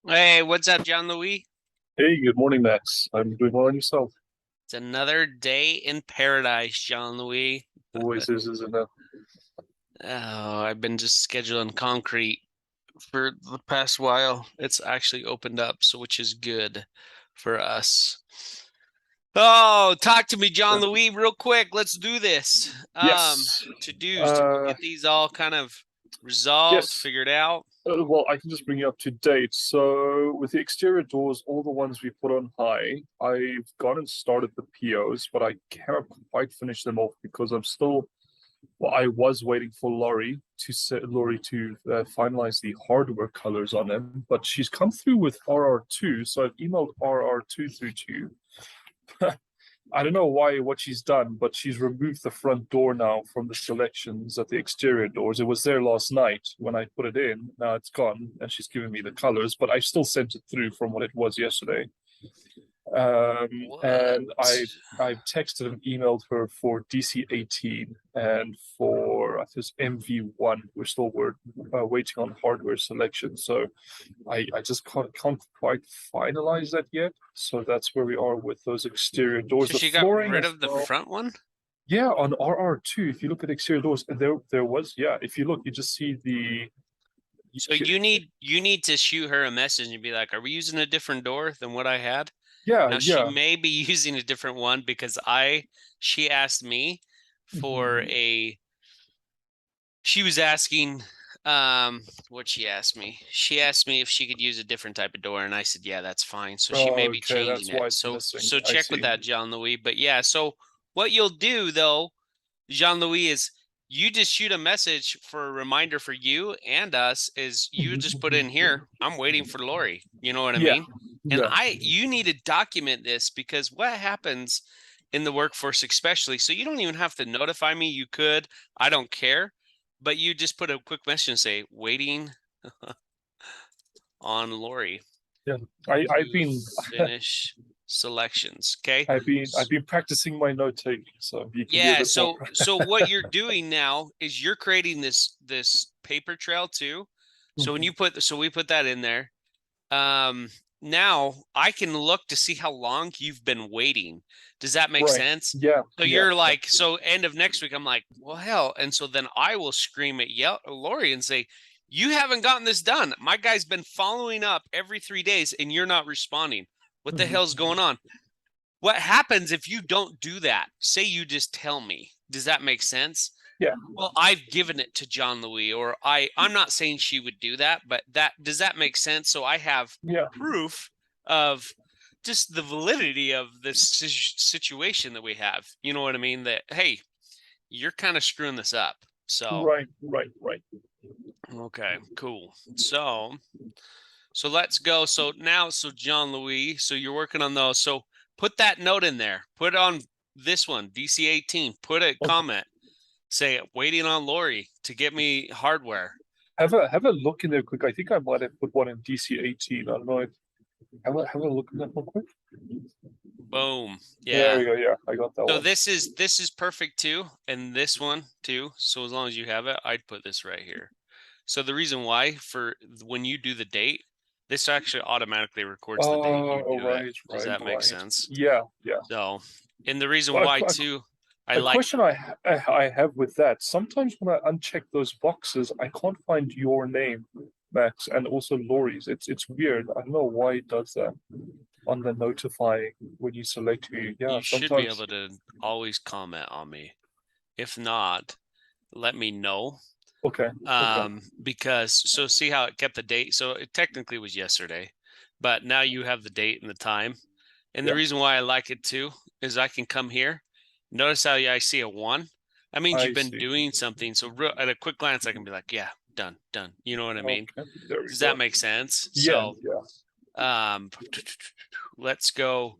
Hey, what's up, John Louis? Hey, good morning, Max. I'm doing well on yourself. It's another day in paradise, John Louis. Always is, isn't it? Oh, I've been just scheduling concrete for the past while. It's actually opened up, so which is good for us. Oh, talk to me, John Yeah. Louis, real quick. Let's do this. Yes. To-dos. Did we Uh, get these all kind of resolved, yes. figured out? Well, I can just bring you up to date. So, with the exterior doors, all the ones we put on high, I've gone and started the POs, but I cannot quite finish them off because I was waiting for Laurie to finalize the hardware colors on them, but she's come through with RR2, so I've emailed RR2 through to you. I don't know what she's done, but she's removed the front door now from the selections at the exterior doors. It was there last night when I put it in. Now it's gone, and she's given me the colors, but I still sent it through from what it was yesterday. What? And I've texted and emailed her for DC18 and for I think MV1. We're waiting on hardware selection, so I just can't quite finalize that yet. So that's where we are with those exterior doors. So The she got flooring rid as of the well. front one? Yeah, on RR2, if you look at exterior doors, there was, yeah. If you look, you just see the So you need to shoot her a message and be like, "Are we using a different door than what I had?" yeah, Now she yeah. may be using a different one because she asked me for Mhm. she was asking what she asked me. She asked me if she could use a different type of door and I said, "Yeah, that's fine." So she may Oh, be okay, changing that's it. why it's So missing. so I check with see. that, John Louis. But yeah, so what you'll do though, Jean Louis, is you just shoot a message for a reminder for you and us is you just put in Yeah, here, I'm waiting for Lori. You know what I yeah, mean? And yeah. you need to document this because what happens in the workforce, especially, so you don't even have to notify me. You could, I don't care, but you just put a quick message and say, waiting on Lori Yeah. I've to been finish selections. Okay. I've been practicing my note taking, so you can be a Yeah, bit more. so what you're doing now is you're creating this paper trail too. So when Mhm. you put so we put that in there. Um Now I can look to see how long you've been waiting. Does that make Right. sense? Yeah, So yeah, you're yeah. like, so end of next week, I'm like, well, hell. And so then I will scream at Lori and say, you haven't gotten this done. My guy's been following up every 3 days and you're not responding. What the hell's going Mhm. on? What happens if you don't do that? Say you just tell me. Does that make sense? Yeah, Well, I've given it to John Louis, or I'm not saying she would do that, but that does that make sense? So I have yeah. proof of just the validity of this situation that we have. You know what I mean? That hey, you're kind of screwing this up. So, Right, right, right. okay, cool. So let's go. So John Louis, so you're working on those. So put that note in there. Put it on this one, DC18. Put a Okay. comment. Say waiting on Lori to get me hardware. Have a look in there quick. I think I might have put one in DC18. I don't know if have a look in that one quick. Boom. There Yeah. we go. Yeah, I got that So one. this is perfect too, and this one too. So as long as you have it, I'd put this right here. So the reason why for when you do the date, this actually automatically records the date you Oh, do it. right, Does right, that make right. sense? Yeah, yeah. So, and the reason Well, why too, I a like question I have with that. Sometimes when I uncheck those boxes, I can't find your name, Max, and also Laurie's. It's weird. I don't know why it does that on the notifying when you select who. Yeah, you should be sometimes. able to always comment on me. If not, let me know. Okay, okay. Because so see how it kept the date. So it technically was yesterday, but now you have the date and the time. And the Yeah, reason why I like it too is I can come here. Notice how I see a one. That means you've I been see. doing something. So at a quick glance, I can be like, yeah, done, done. You know what I mean? Okay, there we Does that go. make sense? Yeah, So yeah. um, let's go.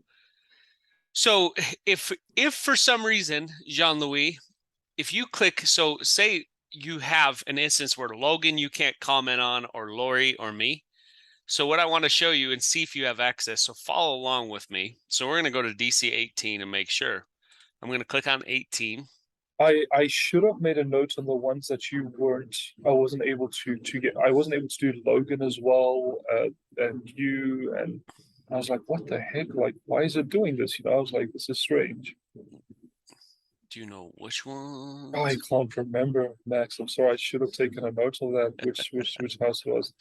So if for some reason, Jean Louis, if you click, so say you have an instance where Logan you can't comment on, or Lori or me. So what I want to show you and see if you have access. So follow along with me. So we're going to go to DC18 and make sure. I'm going to click on 18. I should have made a note on the ones that you weren't. I wasn't able to get. I wasn't able to do Logan as well, and you and I was like, what the heck? Like, why is it doing this? I was like, this is strange. Do you know which I ones? can't remember, Max. I'm sorry. I should have taken a note of that. Which house it was.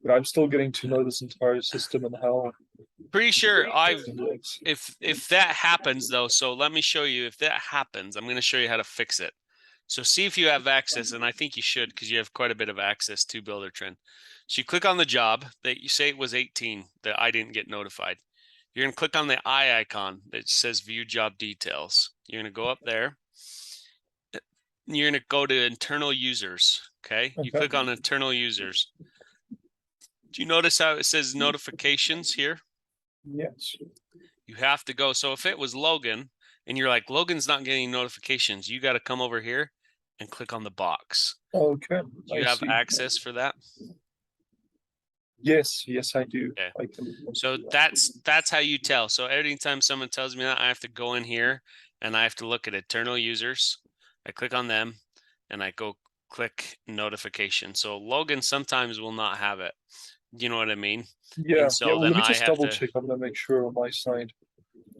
But I'm still getting to know this entire system and how Pretty sure I've it works. if that happens though, so let me show you if that happens. I'm going to show you how to fix it. So see if you have access, and I think you should because you have quite a bit of access to Buildertrend. So you click on the job that you say it was 18 that I didn't get notified. You're going to click on the eye icon that says view job details. You're going to go up there. You're going to go to internal users. Okay. You Okay. click on internal users. Do you notice how it says notifications here? Yes. You have to go. So if it was Logan and you're like, Logan's not getting notifications, you got to come over here and click on the box. Okay. Do you I have see. access for that? Yes, yes, I do. Okay. I can. So that's how you tell. So anytime someone tells me that, I have to go in here and I have to look at internal users. I click on them and I go click notification. So Logan sometimes will not have it. You know what I mean? Yeah, And so yeah. Well, then let me I just have double to. check. I'm gonna make sure on my side.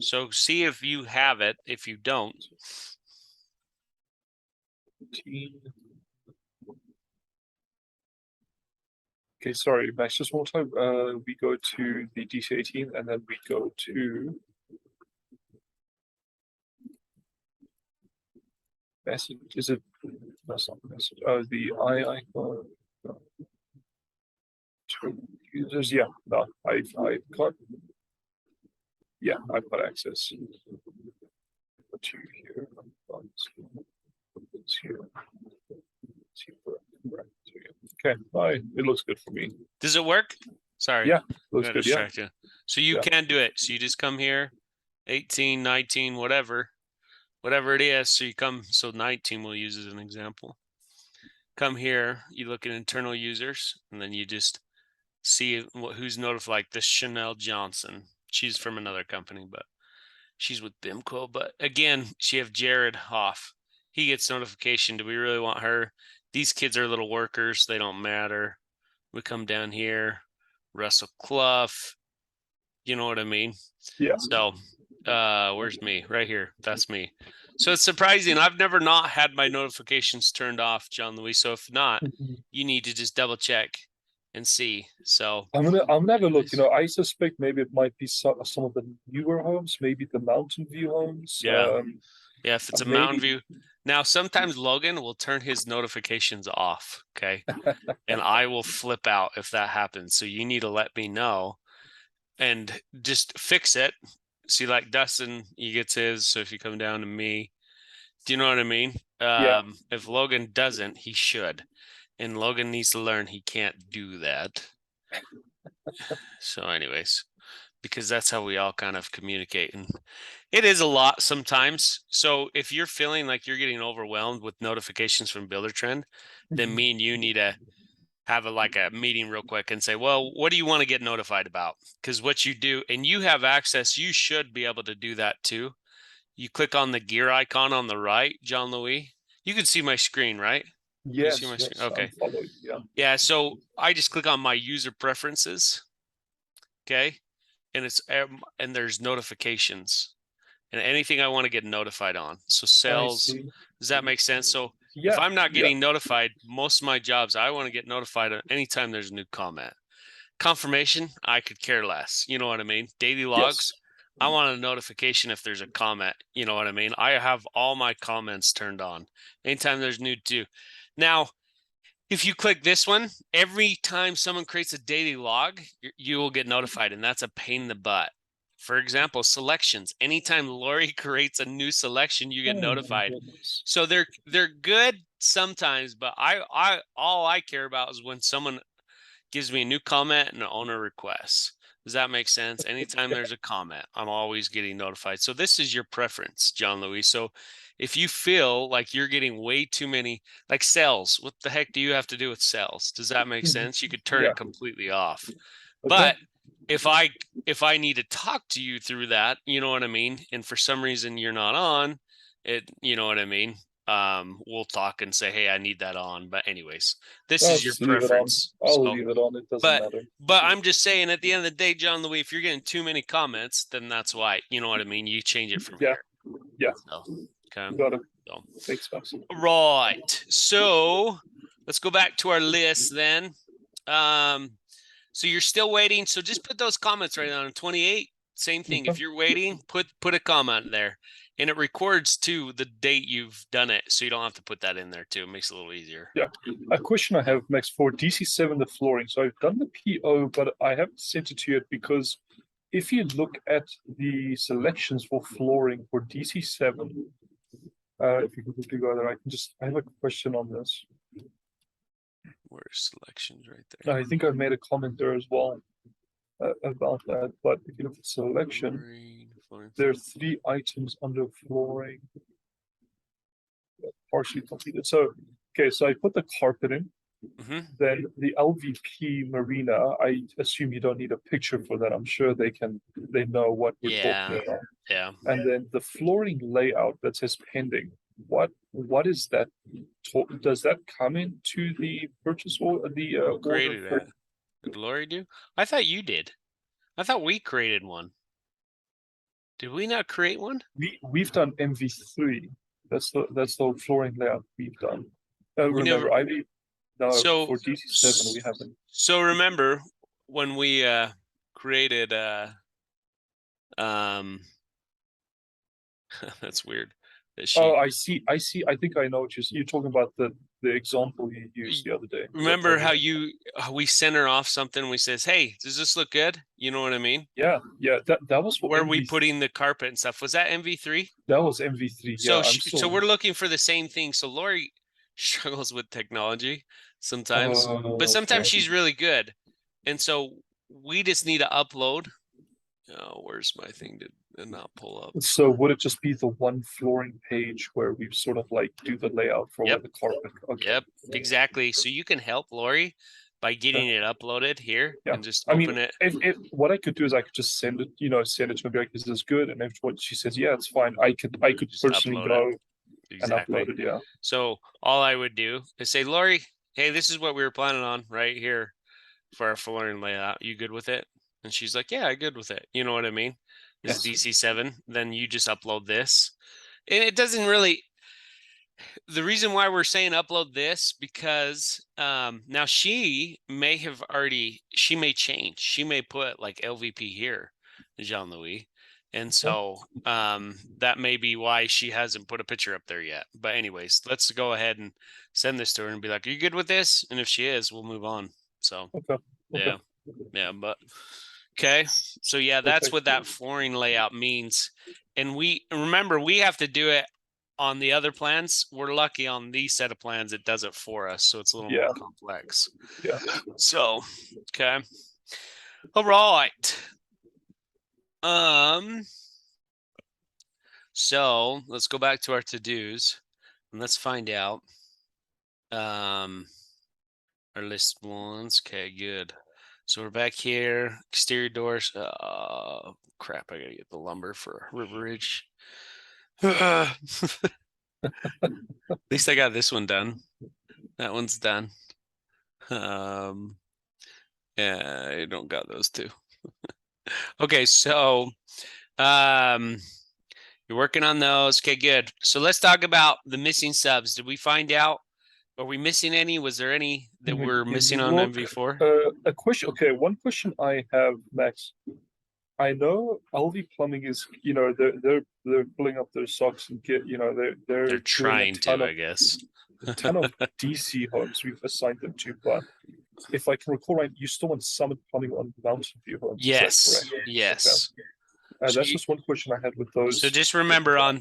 So see if you have it. If you don't, 18. Okay, sorry, Max. Just one time. We go to the DC18, and then we go to message. Is it? That's not message. Oh, the I icon. No. To users. Yeah. No, I've got. Yeah, I've got access. Put you here. It's here. It's here. Right. Okay, bye. It looks good for me. does it work? Sorry. Yeah, I'm looks gonna good. Yeah. distract you. So you Yeah. can do it. So you just come here, 18, 19, whatever it is. So you come, so 19 we'll use as an example. Come here, you look at internal users, and then you just see who's notified. Like this Chanel Johnson. She's from another company, but she's with BIMCO. But again, she have Jared Hoff. He gets notification. Do we really want her? These kids are little workers. They don't matter. We come down here, Russell Clough. You know what I mean? Yeah. So, where's me? Right here. That's me. So it's surprising. I've never not had my notifications turned off, John Louis. So if not, you need to just double check and see. So I'm gonna have a look. I suspect maybe it might be some of the newer homes, maybe the Mountain View homes. yeah. Yeah, if it's a maybe- Mountain View. Now, sometimes Logan will turn his notifications off. Okay. And I will flip out if that happens. So you need to let me know and just fix it. See, like Dustin, he gets his. So if you come down to me, do you know what I mean? Yeah. If Logan doesn't, he should. And Logan needs to learn he can't do that. So, anyways, because that's how we all kind of communicate. And it is a lot sometimes. So if you're feeling like you're getting overwhelmed with notifications from Buildertrend, then me and you need to have a meeting real quick and say, well, what do you want to get notified about? Because what you do, and you have access, you should be able to do that too. You click on the gear icon on the right, John Louis. You can see my screen, right? Yes, see my yes, screen? Okay. I'm following. Yeah. Yeah, so I just click on my user preferences. Okay. And and there's notifications and anything I want to get notified on. So I sales, see. does that make sense? So Yeah. if I'm not yeah. getting notified, most of my jobs, I want to get notified anytime there's a new comment. Confirmation, I could care less. You know what I mean? Daily logs, I want a notification if there's a comment. You know what I mean? I have all my comments turned on anytime there's new too. Now, if you click this one, every time someone creates a daily log, you will get notified, and that's a pain in the butt. For example, selections. Anytime Lori creates a new selection, you get Oh, my notified. goodness. So they're good sometimes, but I all I care about is when someone gives me a new comment and an owner request. Does that make sense? Anytime there's a comment, I'm always getting notified. So this is your preference, John Louis. So if you feel like you're getting way too many, like sales, what the heck do you have to do with sales? Does that make sense? You could turn Yeah. it completely off. Okay. But if I need to talk to you through that, you know what I mean? And for some reason you're not on you know what I mean? We'll talk and say, hey, I need that on. But anyways, this I'll is your just leave it on. preference. I'll So, leave it on. It doesn't but matter. I'm just saying, at the end of the day, John Louis, if you're getting too many comments, then that's why. You know what I mean? You change it from Yeah. here. Yeah. So, okay. Got it. So, Thanks, Max. right. So let's go back to our list then. So you're still waiting. So just put those comments right on 28. Same thing. If Okay. you're waiting, put a comment there. And it records too the date you've done it. So you don't have to put that in there too. It makes it a little easier. Yeah. A question I have, Max, for DC7, the flooring. So I've done the PO, but I haven't sent it to you yet because if you look at the selections for flooring for DC7, if you can quickly go there, I have a question on this. Where's selections right there? I think I've made a comment there as well about that. But if you look at selection, Flooring. there are 3 items under flooring, partially completed. So, okay, so I put the carpet in. Mhm. Then the LVP Marina, I assume you don't need a picture for that. I'm sure they know what we're Yeah. talking about. Yeah. And then the flooring layout that says pending. What is that? Does that come into the purchase or the Who created order for- that? Did Lori do? I thought you did. I thought we created one. Did we not create one? We've done MV3. That's the flooring layout we've done. Remember, never- no, So- for DC7 we haven't. So remember when we created that's weird. That she Oh, I see. I think I know what you're talking about the example you used the other day. remember how we sent her off something, we says, hey, does this look good? You know what I mean? Yeah, that was for Where we MV3. putting the carpet and stuff. Was that MV3? That was MV3. So Yeah, so we're looking for the same thing. So Lori struggles with technology sometimes, but sometimes okay. she's really good. And so we just need to upload. Oh, where's my thing to not pull up? So would it just be the one flooring page where we sort of like do the layout for Yep. the carpet? Okay. Yep, exactly. So you can help Lori by getting it uploaded here Yeah. and just I open mean, it. if what I could do is I could just send it to her and be like, "Is this good?" And if what she says, "Yeah, it's fine," I could Just personally upload go Exactly. and upload it. Yeah. So all I would do is say, Lori, hey, this is what we were planning on right here for our flooring layout. You good with it? And she's like, yeah, I'm good with it. You know what I mean? This Yes. is DC7. Then you just upload this. And it doesn't really, the reason why we're saying upload this, because now she may change. She may put like LVP here, Jean-Louis. And so that may be why she hasn't put a picture up there yet. But anyways, let's go ahead and send this to her and be like, are you good with this? And if she is, we'll move on. So Okay. yeah, but okay. So yeah, that's Okay. what that flooring layout means. And we remember we have to do it on the other plans. We're lucky on these set of plans, it does it for us. So it's a little more complex. Yeah. So, okay. All right. So let's go back to our to-dos and let's find out our list ones. Okay, good. So we're back here. Exterior doors. Crap, I gotta get the lumber for River Ridge. At least I got this one done. That one's done. Yeah, I don't got those two. Okay, so you're working on those. Okay, good. So let's talk about the missing subs. Did we find out? Are we missing any? Was there any that we're missing on MV4? A question. Okay, one question I have, Max. I know LV Plumbing is, they're pulling up their socks and they're trying to, I guess. A ton of DC homes we've assigned them to, but if I can recall right, you still want Summit Plumbing on Mountain View homes. Yes. Yes. Okay. That's just one question I had with those. So just remember on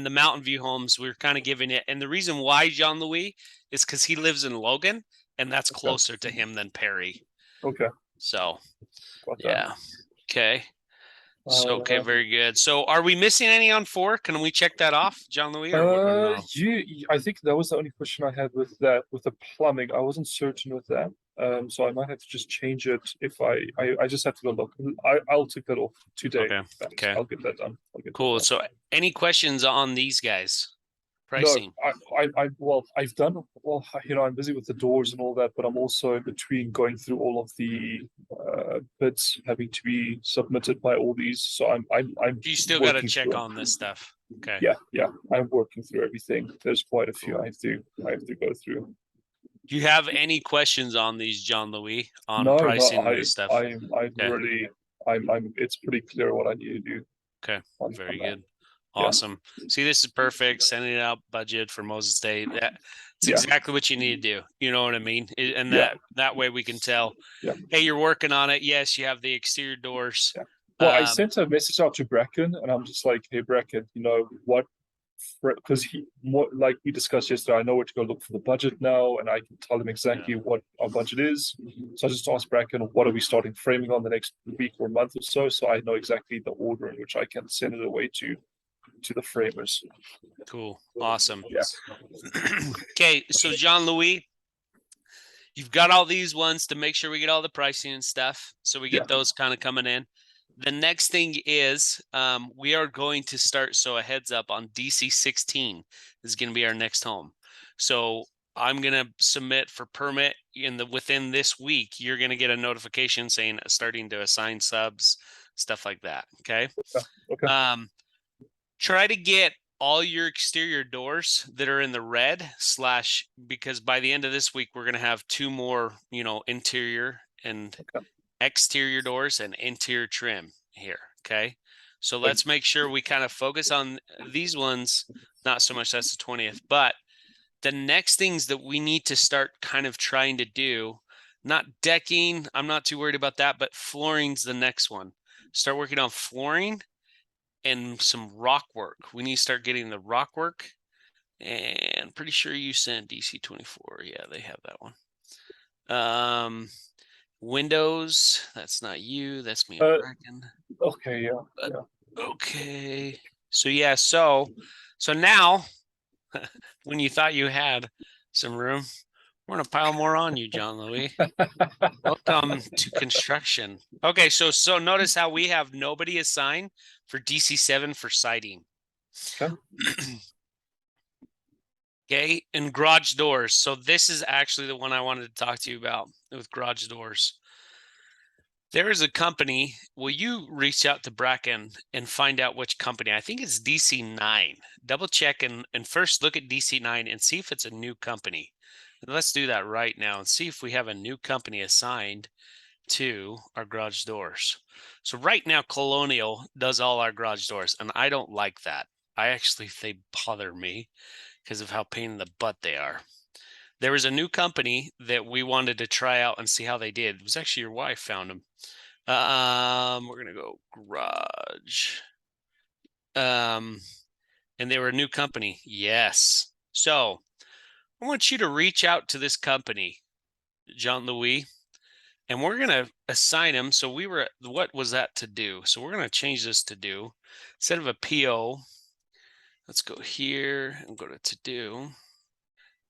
the Mountain View homes, we're kind of giving it, and the reason why Jean Louis is because he lives in Logan, and that's closer to him than Perry. Okay. So yeah. Okay. So okay, very good. So are we missing any on 4? Can we check that off, Jean Louis? I think that was the only question I had with that, with the plumbing. I wasn't certain with that. So I might have to just change it if I just have to go look. I'll take that off today. Okay. Max. Okay. I'll get that done. I'll get that Cool. done. So any questions on these guys? No, Pricing. well, I've done, well, I'm busy with the doors and all that, but I'm also in between going through all of the bids having to be submitted by all these. So I'm You still got to working check through on this stuff. Okay. Yeah, I'm working through everything. There's quite a few Cool. I have to go through. Do you have any questions on these, John Louis, on No, pricing I, this stuff? I'm Okay. really, it's pretty clear what I need to do. Okay. on Very that. good. Yeah. Awesome. See, this is perfect. Sending it out budget for Moses State. It's Yeah. exactly what you need to do. You know what I mean? And Yeah. that way we can tell, Yeah. hey, you're working on it. Yes, you have the exterior doors. Yeah. Well, I sent a message out to Bracken, and I'm just like, hey, Bracken, what? Because he, more like we discussed yesterday, I know where to go look for the budget now, and I can tell him exactly what our budget is. So I just asked Bracken, what are we starting framing on the next week or month or so, so I know exactly the order in which I can send it away to the framers. Cool. Awesome. Yeah. Okay, so John Louis, you've got all these ones to make sure we get all the pricing and stuff. So we get those kind of coming in. The next thing is we are going to start. So a heads up on DC 16 is going to be our next home. So I'm going to submit for permit within this week. You're going to get a notification saying starting to assign subs, stuff like that. Okay. Okay. Try to get all your exterior doors that are in the red / because by the end of this week, we're going to have 2 more, interior and exterior doors and interior trim here. Okay. So let's make sure we kind of focus on these ones. Not so much that's the 20th, but the next things that we need to start kind of trying to do, not decking. I'm not too worried about that, but flooring's the next one. Start working on flooring and some rock work. We need to start getting the rock work. And pretty sure you sent DC 24. Yeah, they have that one. Windows, that's not you, that's me. Okay, yeah. Okay. So yeah, so now when you thought you had some room, we're gonna pile more on you, John Louis. Welcome to construction. Okay, so notice how we have nobody assigned for DC 7 for siding. Okay. Okay, and garage doors. So this is actually the one I wanted to talk to you about with garage doors. There is a company. Will you reach out to Bracken and find out which company? I think it's DC9. Double check and first look at DC9 and see if it's a new company. Let's do that right now and see if we have a new company assigned to our garage doors. So right now, Colonial does all our garage doors, and I don't like that. They bother me because of how pain in the butt they are. There was a new company that we wanted to try out and see how they did. It was actually your wife found them. We're gonna go garage. And they were a new company. Yes. So I want you to reach out to this company, John Louis, and we're gonna assign them. So what was that to do? So we're gonna change this to do instead of a PO. Let's go here and go to do.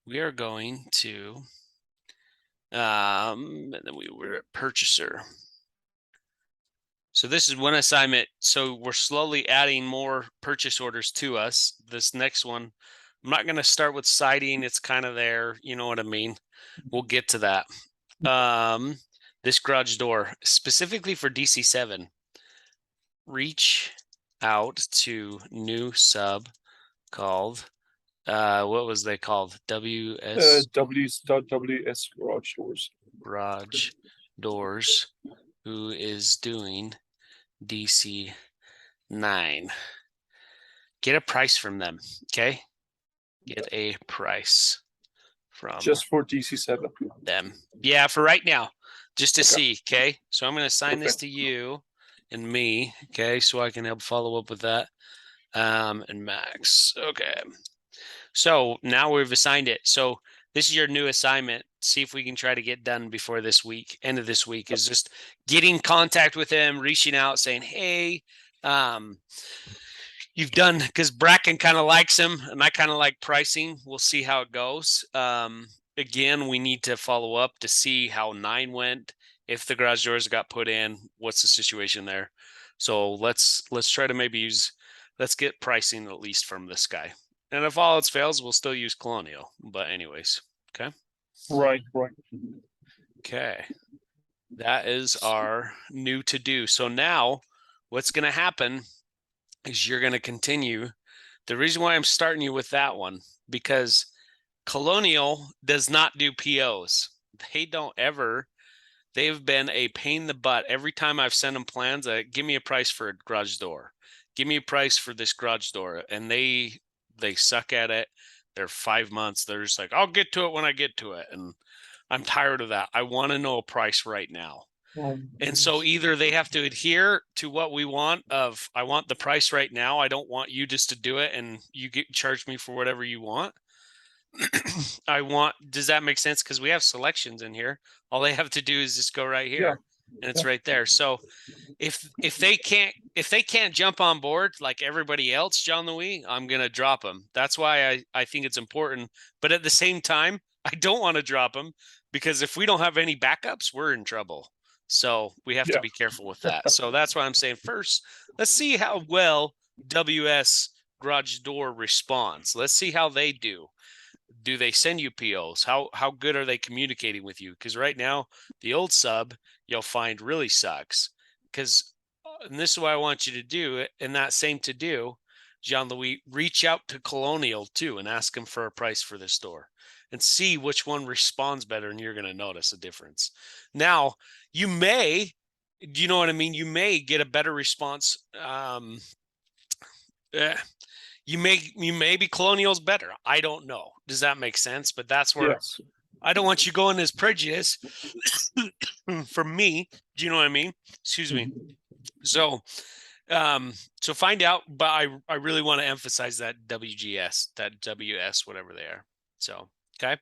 We are going to, and then we're at purchaser. So this is one assignment. So we're slowly adding more purchase orders to us. This next one, I'm not going to start with siding. It's kind of there. You know what I mean? We'll get to that. This garage door specifically for DC 7. Reach out to new sub called what was they called? WS Garage Doors. Garage Doors, who is doing DC 9. Get a price from them. Okay. Get a price from just for DC 7 them. Yeah, for right now, just to see. Okay. So I'm going to assign this to you and me. Okay. So I can help follow up with that. And Max. Okay. So now we've assigned it. So this is your new assignment. See if we can try to get done before this week. End of this week is just getting contact with them, reaching out, saying, hey, you've done, because Bracken kind of likes him and I kind of like pricing. We'll see how it goes. again, we need to follow up to see how 9 went. If the garage doors got put in, what's the situation there? So let's try to let's get pricing at least from this guy. And if all else fails, we'll still use Colonial. But anyways, okay. Right. Okay. That is our new to do. So now what's going to happen is you're going to continue. The reason why I'm starting you with that one, because Colonial does not do POs. They've been a pain in the butt. Every time I've sent them plans, give me a price for a garage door. Give me a price for this garage door. And they suck at it. They're 5 months. They're just like, I'll get to it when I get to it. And I'm tired of that. I want to know a price right now. And so either they have to adhere to what we want of, I want the price right now. I don't want you just to do it and you charge me for whatever you want. Does that make sense? Because we have selections in here. All they have to do is just go right here and it's right there. So if they can't jump on board like everybody else, John Louis, I'm going to drop them. That's why I think it's important. But at the same time, I don't want to drop them because if we don't have any backups, we're in trouble. So we have to be careful with that. So that's why I'm saying first, let's see how well WS Garage Door responds. Let's see how they do. Do they send you POs? How good are they communicating with you? Because right now, the old sub you'll find really sucks. Because, and this is what I want you to do, and that same to do, Jean-Louis, reach out to Colonial too and ask them for a price for this store and see which one responds better, and you're going to notice a difference. Now, do you know what I mean? You may get a better response. You may be Colonial's better. I don't know. Does that make sense? But that's where I don't want you going as prejudice for me. Do you know what I mean? Excuse me. So find out, but I really want to emphasize that WGS, that WS, whatever they are. So, okay.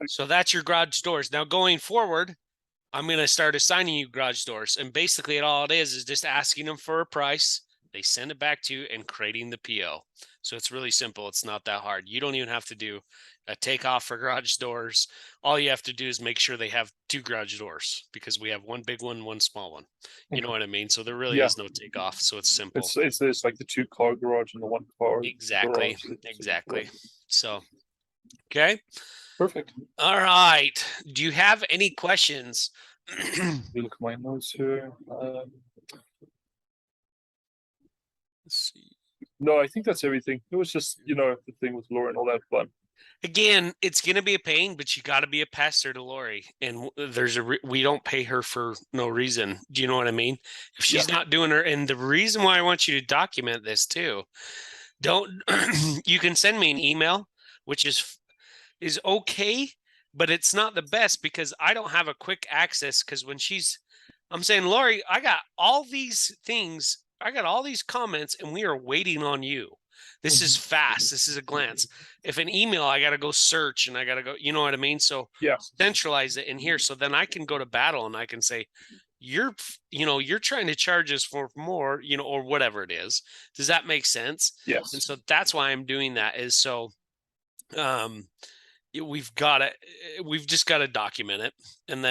So that's your garage doors. Now going forward, I'm going to start assigning you garage doors. And basically all it is just asking them for a price. They send it back to you and creating the PO. So it's really simple. It's not that hard. You don't even have to do a takeoff for garage doors. All you have to do is make sure they have 2 garage doors because we have one big one, one small one. You know what I mean? So there really is no takeoff. So it's simple. It's like the 2-car garage and the 1-car. Exactly. Exactly. So, okay. Perfect. All right. Do you have any questions? Look at my notes here. Let's see. No, I think that's everything. It was just, the thing with Laura and all that fun. Again, it's going to be a pain, but you got to be a pastor to Lori. And we don't pay her for no reason. Do you know what I mean? If she's not doing her, and the reason why I want you to document this too, you can send me an email, which is okay, but it's not the best because I don't have a quick access. Because I'm saying, Lori, I got all these things. I got all these comments and we are waiting on you. This is fast. This is a glance. If an email, I got to go search and I got to go, you know what I mean? So centralize it in here. So then I can go to battle and I can say, you're trying to charge us for more, or whatever it is. Does that make sense? Yes. And so that's why I'm doing that is so, we've just got to document it. And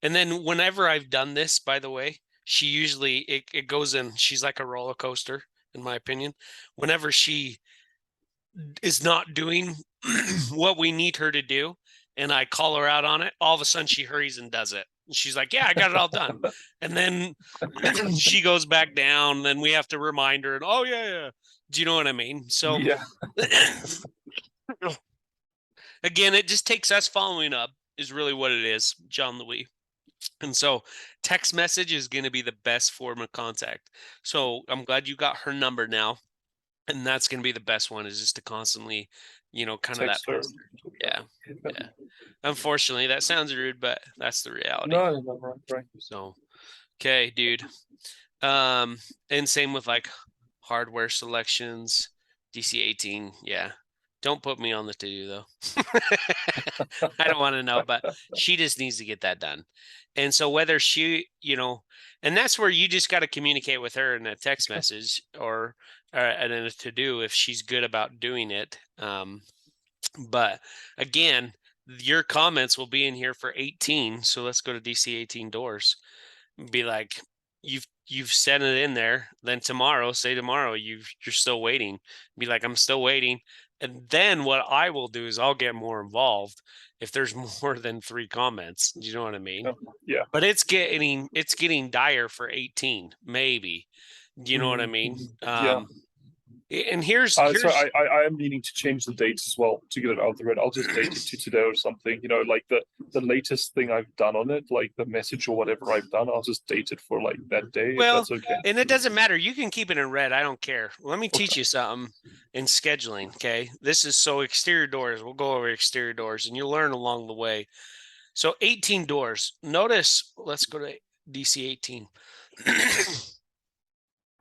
then whenever I've done this, by the way, she usually it goes in. She's like a roller coaster, in my opinion. Whenever she is not doing what we need her to do, and I call her out on it, all of a sudden she hurries and does it. And she's like, "Yeah, I got it all done." And then she goes back down. Then we have to remind her. And oh yeah. Do you know what I mean? So again, it just takes us following up. Is really what it is, John Louis. And so text message is going to be the best form of contact. So I'm glad you got her number now. And that's going to be the best one is just to constantly, kind of that. Yeah. Unfortunately, that sounds rude, but that's the reality. No, right. So, okay, dude. And same with like hardware selections, DC-18. Yeah. Don't put me on the to-do though. I don't want to know, but she just needs to get that done. And so whether she, and that's where you just got to communicate with her in a text message or in a to-do if she's good about doing it. But again, your comments will be in here for 18. So let's go to DC 18 doors. Be like, you've sent it in there. Then tomorrow, say tomorrow, you're still waiting. Be like, I'm still waiting. And then what I will do is I'll get more involved if there's more than 3 comments. Do you know what I mean? Yeah. But it's getting dire for 18, maybe. Do you know what I mean? Yeah. And here's So I am needing to change the dates as well to get it out of the red. I'll just date it to today or something. You know, like the latest thing I've done on it, like the message or whatever I've done, I'll just date it for like that day. well, if that's okay. and it doesn't matter. You can keep it in red. I don't care. Let me teach Okay. you something in scheduling. Okay, this is so exterior doors. We'll go over exterior doors, and you'll learn along the way. So 18 doors. Notice. Let's go to DC 18.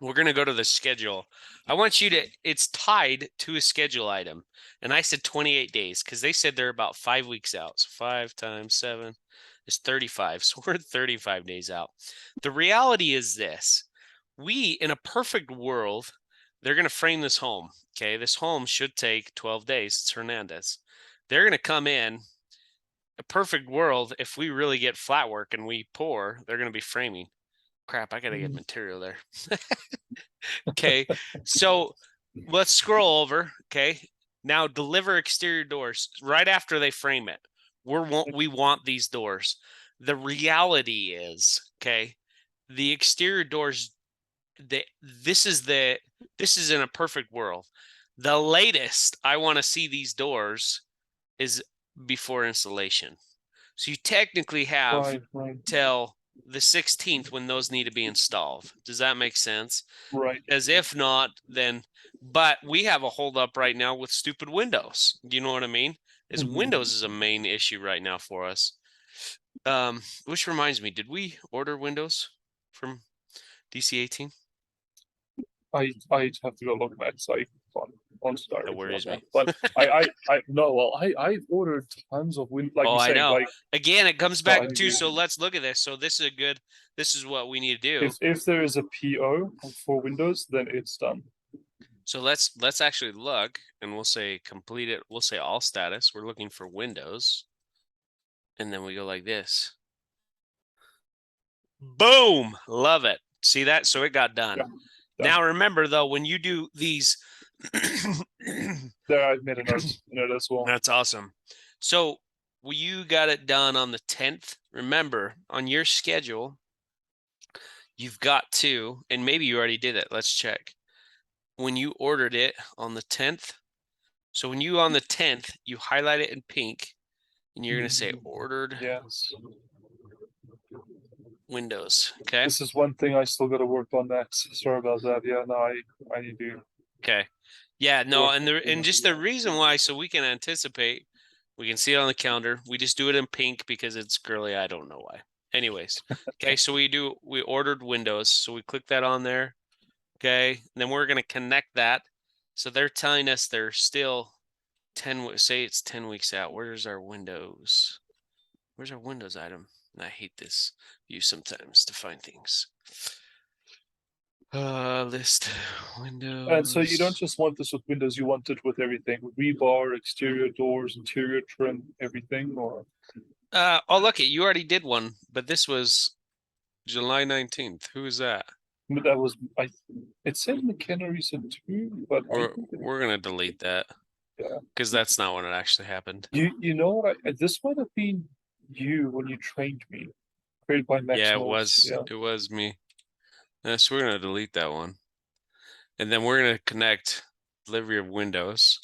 We're going to go to the schedule. I want you to, it's tied to a schedule item. And I said 28 days because they said they're about 5 weeks out. So 5 times 7 is 35. So we're 35 days out. The reality is this. We, in a perfect world, they're going to frame this home. Okay. This home should take 12 days. It's Hernandez. They're going to come in. A perfect world, if we really get flat work and we pour, they're going to be framing. Crap, I gotta get material there. Okay, so let's scroll over. Okay, now deliver exterior doors right after they frame it. We want these doors. The reality is, okay, the exterior doors. This is in a perfect world. The latest I want to see these doors is before installation. So you technically have till the 16th when those need to be installed. Does that make sense? Right. As if not, then, but we have a holdup right now with stupid Windows. Do you know what I mean? Windows is a main issue right now for us. Which reminds me, did we order Windows from DC 18? I'd have to go look at that site on Star. That worries me. But I no, well, I've ordered tons of like you I say, know. like Again, it comes back to, so let's look at this. So this is what we need to do. if there is a PO for Windows, then it's done. So let's actually look, and we'll say complete it. We'll say all status. We're looking for Windows. And then we go like this. Boom. Love it. See that? So it got done. Yeah. Now remember though, when you do these there I've made a note as well. That's awesome. So you got it done on the 10th. Remember, on your schedule, you've got to, and maybe you already did it. Let's check. When you ordered it on the 10th, so when you on the 10th, you highlight it in pink, and you're going to say ordered Yes. Windows. Okay. This is one thing I still got to work on. That. Sorry about that. Yeah, no, I need to. Okay. Yeah, no, and just the reason why, so we can anticipate, we can see it on the calendar. We just do it in pink because it's girly. I don't know why. Anyways, okay, so we ordered Windows, so we click that on there. Okay, and then we're gonna connect that. So they're telling us they're still 10. Say it's 10 weeks out. Where's our Windows? Where's our Windows item? I hate this view sometimes to find things. List Windows. And so you don't just want this with Windows, you want it with everything. Rebar, exterior doors, interior trim, everything, or oh look, you already did one, but this was July 19th. Who is that? that was it said McKenna recent too, but we're gonna delete that. Yeah. Because that's not when it actually happened. You know what, this might have been you when you trained me. Created by Max. Yeah, it was me. So we're gonna delete that one. And then we're gonna connect delivery of Windows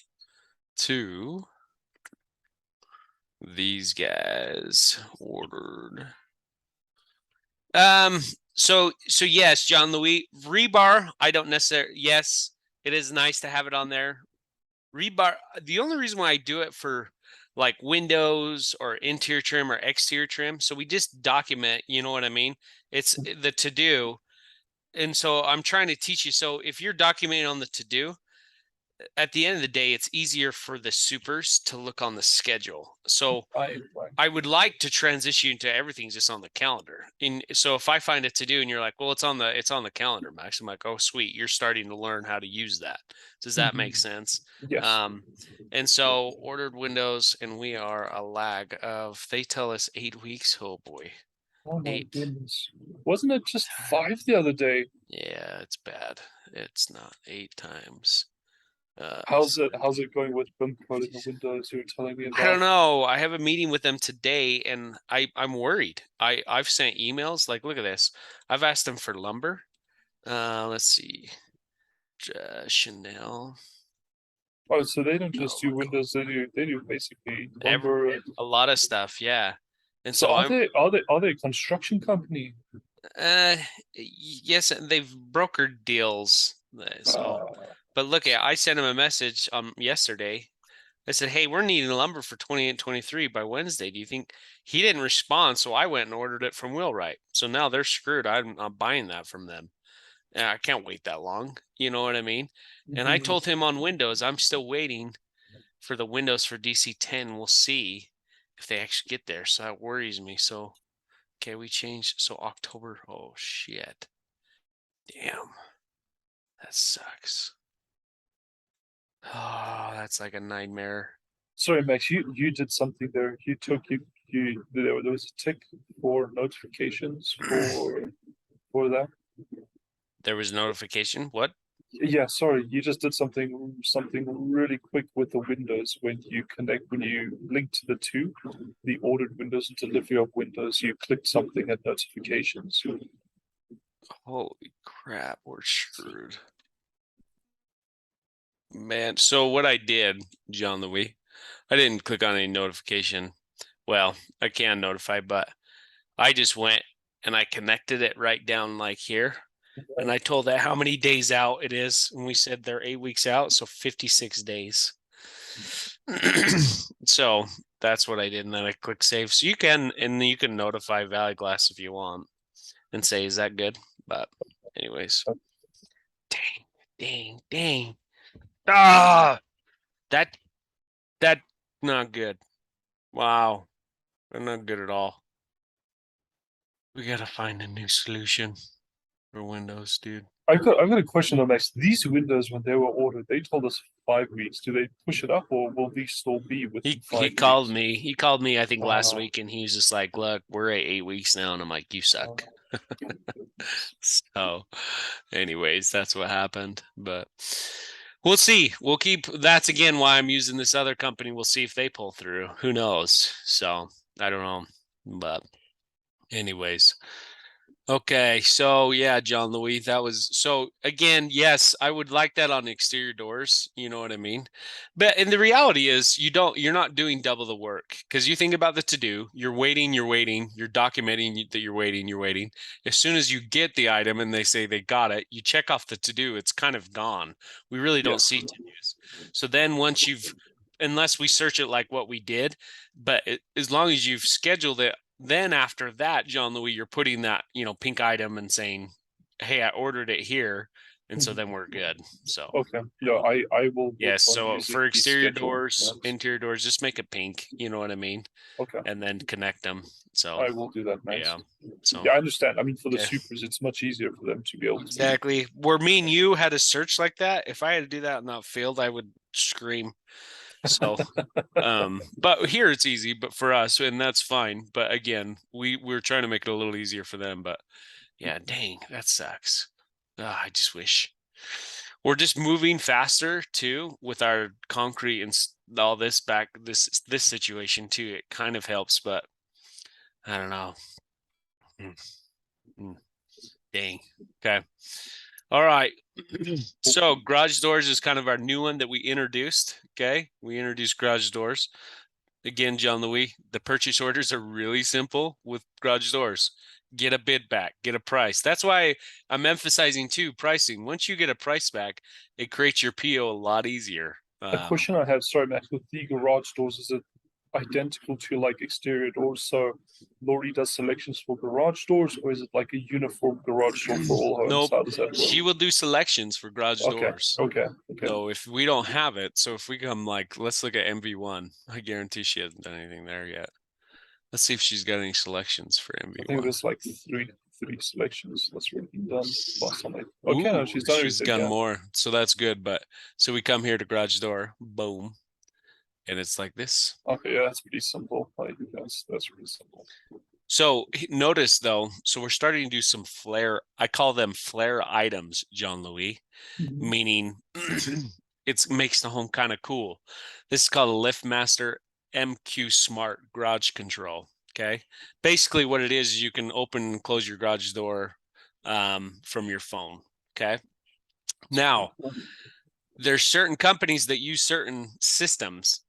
to these guys ordered. So yes, John Louis, rebar, I don't necessarily, yes, it is nice to have it on there. Rebar, the only reason why I do it for like windows or interior trim or exterior trim, so we just document, you know what I mean? It's the to-do. And so I'm trying to teach you. So if you're documenting on the to-do, at the end of the day, it's easier for the supers to look on the schedule. So Right. I would like to transition to everything just on the calendar. So if I find it to do and you're like, well, it's on the calendar, Max. I'm like, oh, sweet. You're starting to learn how to use that. Does that make sense? Yes. And so ordered windows, and we are a lag of, they tell us 8 weeks. Oh boy. Oh my 8. goodness. Wasn't it just 5 the other day? Yeah, it's bad. It's not 8 times. How's it going with BIM code in the windows you were telling me about? I don't know. I have a meeting with them today, and I'm worried. I've sent emails. Like, look at this. I've asked them for lumber. Let's see. Chanel. Oh, so they don't just Oh, do windows, they do basically Every, lumber and a lot of stuff. Yeah. And so so are I'm. they a construction company? Yes, they've brokered deals. So, but look, I sent him a message yesterday. I said, hey, we're needing lumber for 28 23 by Wednesday. Do you think? He didn't respond, so I went and ordered it from Wheelwright. So now they're screwed. I'm not buying that from them. And I can't wait that long. You know what I mean? And I told him on Windows, I'm still waiting for the Windows for DC10. We'll see if they actually get there. So that worries me. So, okay, we changed. So October. Oh, shit. Damn. That sucks. Oh, that's like a nightmare. Sorry, Max, you did something there. There was a tick for notifications for that. There was notification. What? Yeah, sorry, you just did something really quick with the windows when you link to the two, the ordered windows and delivery of windows, you clicked something at notifications. Holy crap, we're screwed. Man, so what I did, John Louis, I didn't click on any notification. Well, I can notify, but I just went and I connected it right down like here. And I told it how many days out it is. And we said they're 8 weeks out, so 56 days. So that's what I did. And then I click save. So you can notify Valley Glass if you want and say, is that good? But anyways. Dang. Ah, that not good. Wow, they're not good at all. We gotta find a new solution for Windows, dude. I've got a question on Max. These windows, when they were ordered, they told us 5 weeks. Do they push it up, or will these still be within He 5 called weeks? me. He called me, I think, last Wow. week, and he was just like, "Look, we're at 8 weeks now," and I'm like, "You suck." So, anyways, that's what happened. But we'll see. We'll keep. That's again why I'm using this other company. We'll see if they pull through. Who knows? So I don't know. But anyways. Okay, so yeah, John Louis, that was so again, yes, I would like that on exterior doors, you know what I mean? But and the reality is you're not doing double the work because you think about the to do, you're waiting, you're documenting that you're waiting. As soon as you get the item and they say they got it, you check off the to do, it's kind of gone. We really don't Yes. see to dos. So then once unless we search it like what we did, but as long as you've scheduled it, then after that, John Louis, you're putting that, pink item and saying, hey, I ordered it here. And so then we're good. So, Okay. Yeah, I will yes. work on So using for the exterior schedule. doors, Yes. interior doors, just make it pink. You know what I mean? Okay. And then connect them. So, I will do that, Max. yeah. So, Yeah, I understand. I mean, for the okay. supers, it's much easier for them to be able to. Exactly. Where me and you had a search like that, if I had to do that in that field, I would scream. So, but here it's easy, but for us, and that's fine. But again, we're trying to make it a little easier for them. But yeah, dang, that sucks. I just wish we're just moving faster too with our concrete and all this this situation too. It kind of helps, but I don't know. Dang. Okay. All right. So garage doors is kind of our new one that we introduced. Okay. We introduced garage doors. Again, John Louis, the purchase orders are really simple with garage doors. Get a bid back, get a price. That's why I'm emphasizing too pricing. Once you get a price back, it creates your PO a lot easier. A question I have, sorry, Max, with the garage doors, is it identical to like exterior doors? So Lori does selections for garage doors, or is it like a uniform garage door for all homes? Nope. How does that work? She will do selections for garage Okay, doors. okay. So if we don't have it, so if we come like, let's look at MV1. I guarantee she hasn't done anything there yet. Let's see if she's got any selections for I think MV1. there's like three selections that's really been done last time. Okay, no, she's done She's everything, done yeah. more, so that's good. But so we come here to garage door, boom, and it's like this. Okay, yeah, that's pretty simple. Like that's really simple. So notice though, so we're starting to do some flare. I call them flare items, John Louis, meaning it makes the home kind of cool. This is called a LiftMaster MQ Smart Garage Control. Okay, basically what it is you can open and close your garage door from your phone. Okay, now there's certain companies that use certain systems.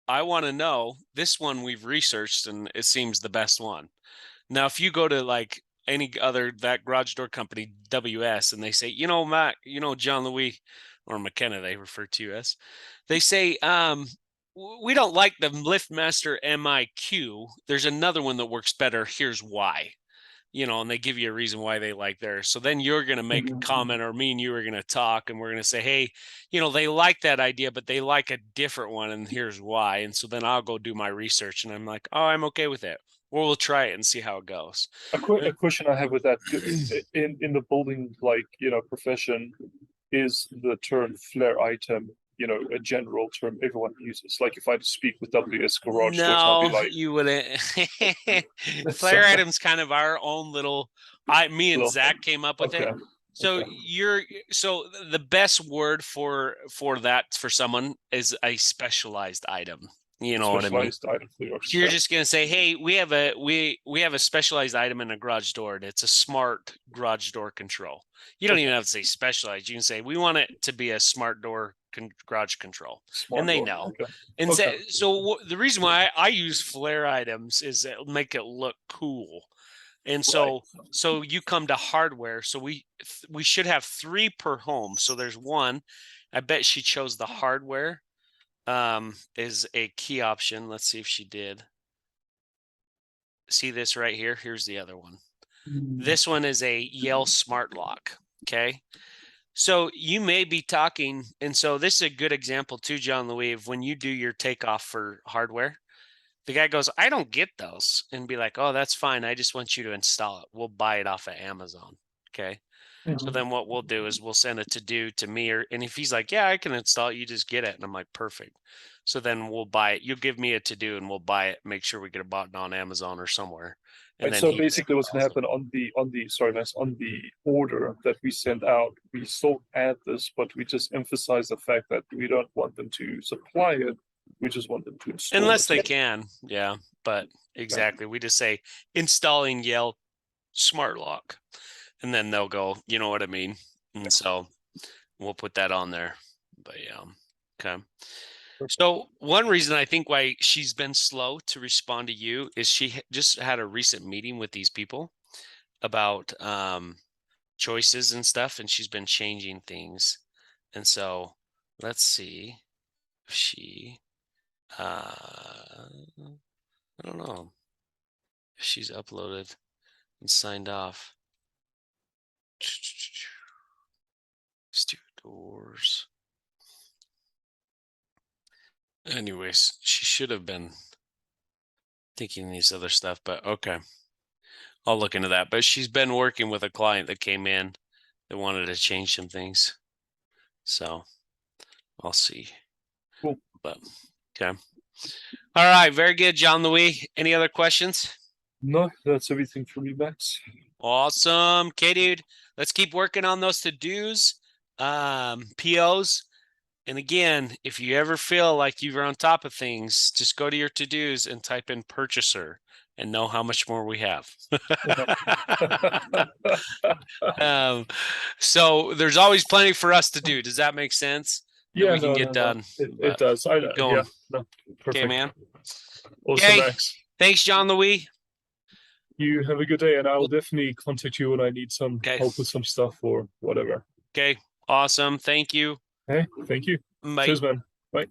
I want to know, this one we've researched and it seems the best one. Now, if you go to like any other, that garage door company, WS, and they say, you know, Matt, you know, John Louis or McKenna, they refer to you as, they say, we don't like the LiftMaster MIQ. There's another one that works better. Here's why. You know, and they give you a reason why they like theirs. So then you're going to make a comment, or me and you are going to talk, and we're going to say, hey, you know, they like that idea, but they like a different one, and here's why. And so then I'll go do my research, and I'm like, oh, I'm okay with it. Or we'll try it and see how it goes. A question I have with that in the building, like, you know, profession, is the term flare item, you know, a general term everyone uses? Like if I speak with WS Garage Doors, I'll be No, like, you wouldn't. Flare sorry. item's kind of our own little. Me and Little- Zach came up with it. okay, So okay. so the best word for that for someone is a specialized item. You know what I mean? Specialized item for yours. So you're Yeah. just gonna say, hey, we have a specialized item in a garage door, and it's a smart garage door control. You don't even have to say specialized. You can say we want it to be a smart door garage control, Smart and they door. know. Okay. And Okay. the reason why I use flare items is it'll make it look cool. And so you come to hardware. So we should have 3 per home. So there's one. I bet she chose the hardware is a key option. Let's see if she did. See this right here? Here's the other one. This one is a Yale Smart Lock. Okay. So you may be talking, and so this is a good example too, John Louis, of when you do your takeoff for hardware. The guy goes, I don't get those, and be like, oh, that's fine. I just want you to install it. We'll buy it off of Amazon. Okay. So then what we'll do is we'll send it to me, and if he's like, yeah, I can install it, you just get it. And I'm like, perfect. So then we'll buy it. You'll give me a to-do and we'll buy it, make sure we get it bought on Amazon or somewhere. And then so basically what's going to happen on the order that we send out, we still add this, but we just emphasize the fact that we don't want them to supply it. We just want them to install unless it. they can. Yeah, but exactly. We just say installing Yale Smart Lock, and then they'll go, you know what I mean? And so we'll put that on there. But yeah. Okay. So one reason I think why she's been slow to respond to you is she just had a recent meeting with these people about choices and stuff, and she's been changing things. And so let's see if she I don't know if she's uploaded and signed off. Stupid doors. Anyways, she should have been thinking these other stuff, but okay. I'll look into that. But she's been working with a client that came in that wanted to change some things. So I'll see. Cool. But okay. All right. Very good, John Louis. Any other questions? No, that's everything for me, Max. Awesome. Okay, dude. Let's keep working on those to-dos, POs. And again, if you ever feel like you're on top of things, just go to your to-dos and type in purchaser and know how much more we have. So there's always plenty for us to do. Does that make sense? Yeah, we can get done. It does. I know. Going. Yeah, no, perfect. Okay, man. Awesome, Okay. Max. Thanks, John Louis. You have a good day, and I will definitely contact you when I need some help with some stuff or whatever. Okay. Awesome. Thank you. Hey, thank you. Bye. Cheers, man. Bye.